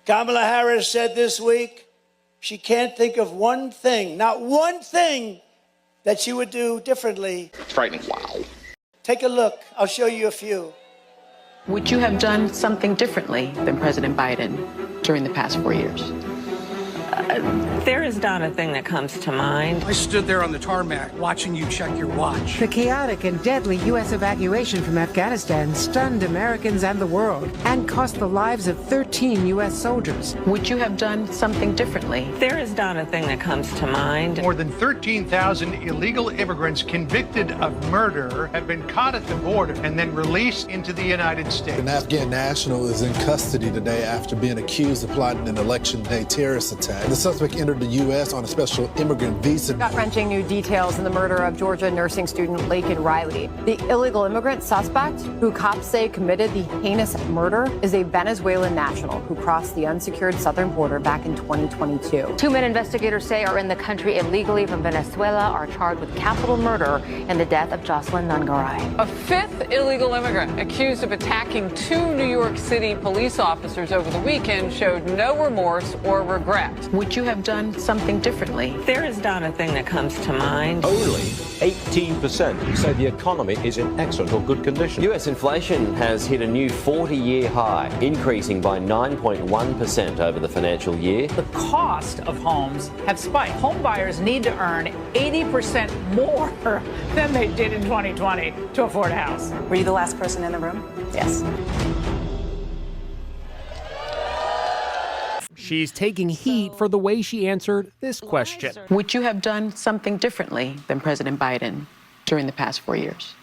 Kamala Harris said this week she can't think of one thing, not one thing, that she would do differently. It's frightening. Wow. Take a look. I'll show you a few. Would you have done something differently than President Biden during the past 4 years? There is not a thing that comes to mind. I stood there on the tarmac watching you check your watch. The chaotic and deadly U.S. evacuation from Afghanistan stunned Americans and the world and cost the lives of 13 U.S. soldiers. Would you have done something differently? There is not a thing that comes to mind. More than 13,000 illegal immigrants convicted of murder have been caught at the border and then released into the United States. An Afghan national is in custody today after being accused of plotting an election day terrorist attack. The suspect entered the U.S. on a special immigrant visa. Gut-wrenching new details in the murder of Georgia nursing student Laken Riley. The illegal immigrant suspect, who cops say committed the heinous murder, is a Venezuelan national who crossed the unsecured southern border back in 2022. Two men investigators say are in the country illegally from Venezuela are charged with capital murder in the death of Jocelyn Nungaray. A fifth illegal immigrant accused of attacking two New York City police officers over the weekend showed no remorse or regret. Would you have done something differently? There is not a thing that comes to mind. Only 18% say the economy is in excellent or good condition. US inflation has hit a new 40-year high, increasing by 9.1% over the financial year. The cost of homes have spiked. Home buyers need to earn 80% more than they did in 2020 to afford a house. Were you the last person in the room? Yes. She's taking heat for the way she answered this question. Would you have done something differently than President Biden during the past 4 years?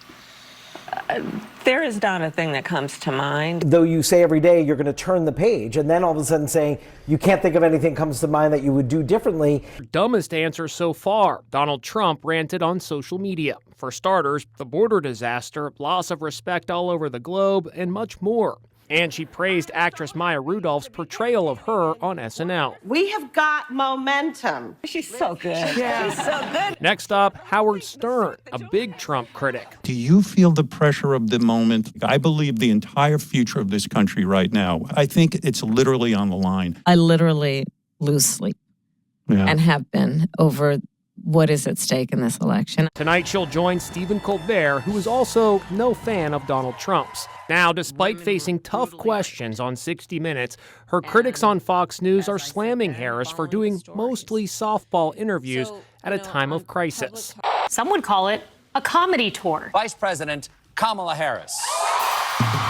There is not a thing that comes to mind. Though you say every day you're going to turn the page, and then all of a sudden saying you can't think of anything comes to mind that you would do differently. Dumbest answer so far. Donald Trump ranted on social media. For starters, the border disaster, loss of respect all over the globe, and much more. And she praised actress Maya Rudolph's portrayal of her on SNL. We have got momentum. She's so good. Yeah. She's so good. Next up, Howard Stern, a big Trump critic. Do you feel the pressure of the moment? I believe the entire future of this country right now, I think it's literally on the line. I literally lose sleep and have been over what is at stake in this election. Tonight, she'll join Stephen Colbert, who is also no fan of Donald Trump's. Now, despite facing tough questions on 60 Minutes, her critics on Fox News are slamming Harris for doing mostly softball interviews at a time of crisis. Some would call it a comedy tour. Vice President Kamala Harris.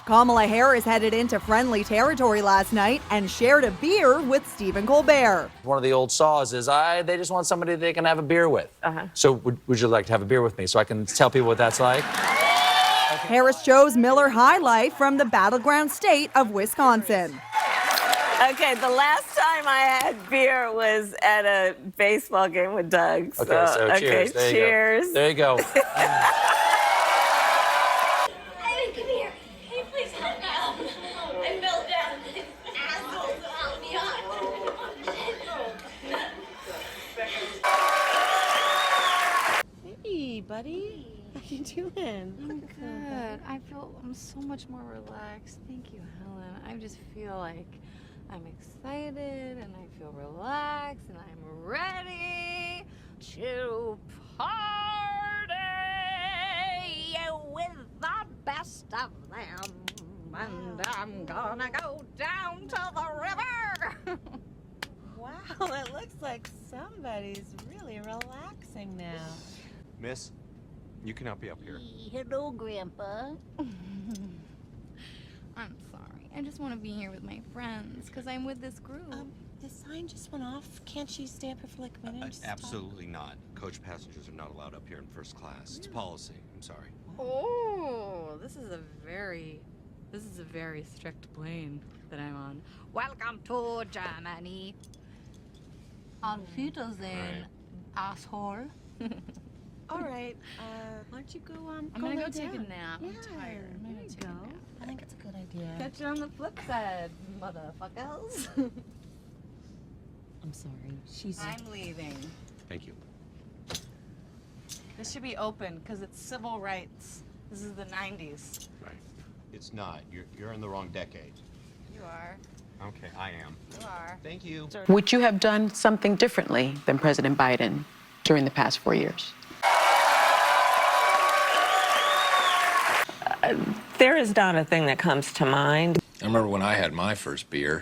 Kamala Harris headed into friendly territory last night and shared a beer with Stephen Colbert. One of the old saws is they just want somebody they can have a beer with. So would you like to have a beer with me so I can tell people what that's like? Harris chose Miller High Life from the battleground state of Wisconsin. Okay, the last time I had beer was at a baseball game with Doug. So cheers. There cheers. You go. There you go. Hey, buddy. How you doing? I'm good. I'm so much more relaxed. Thank you, Helen. I just feel like I'm excited and I feel relaxed and I'm ready to party with the best of them. And I'm gonna go down to the river. Wow, it looks like somebody's really relaxing now. Miss, you cannot be up here. Hello, Grandpa. I'm sorry. I just want to be here with my friends because I'm with this group. The sign just went off. Can't she stay up here for like a minute? Absolutely not. Coach passengers are not allowed up here in first class. It's policy. I'm sorry. Oh, this is a very strict plane that I'm on. Welcome to Germany. On Wiedersehen, asshole. All right, why don't you go I'm gonna go take a nap. I'm tired. There you go. I think it's a good idea. Catch you on the flip side, motherfuckers. I'm sorry. I'm leaving. Thank you. This should be open because it's civil rights. This is the 90s. Right. It's not. You're in the wrong decade. You are. Okay, I am. You are. Thank you. Would you have done something differently than President Biden during the past 4 years? There is not a thing that comes to mind. I remember when I had my first beer.